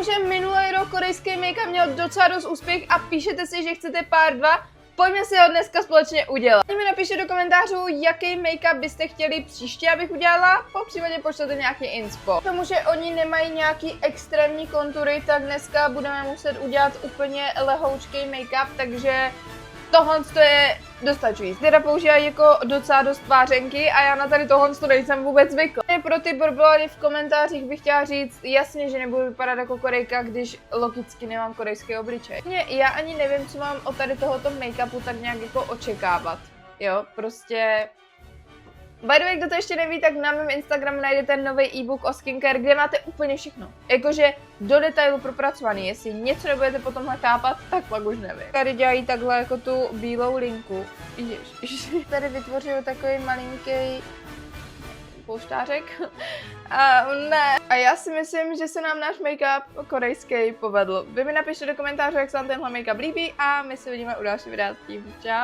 že minulý rok korejský make-up měl docela dost úspěch a píšete si, že chcete part 2, pojďme si ho dneska společně udělat. Mi napište do komentářů, jaký make-up byste chtěli příště, abych udělala, popřípadě pošlete nějaký inspo. K tomu, že oni nemají nějaký extrémní kontury, tak dneska budeme muset udělat úplně lehoučký make-up, takže tohle je dostačující. Teda používají jako docela dost tvářenky a já na tady tohle nejsem vůbec zvyklá. Pro ty borbolany v komentářích bych chtěla říct jasně, že nebudu vypadat jako Korejka, když logicky nemám korejský obličej. Já ani nevím, co mám od tady tohoto make-upu tak nějak jako očekávat. Jo, prostě... By the way, kdo to ještě neví, tak na mém Instagramu najdete nový e-book o skincare, kde máte úplně všechno. Jakože do detailu propracovaný. Jestli něco nebudete potom chápat, tak pak už nevím. Tady dělají takhle jako tu bílou linku. Ježiš. Tady vytvořil takový malinký pouštářek. A ne. A já si myslím, že se nám náš make-up korejský povedl. Vy mi napište do komentářů, jak se vám tenhle make-up líbí a my se vidíme u dalšího videa. Čau.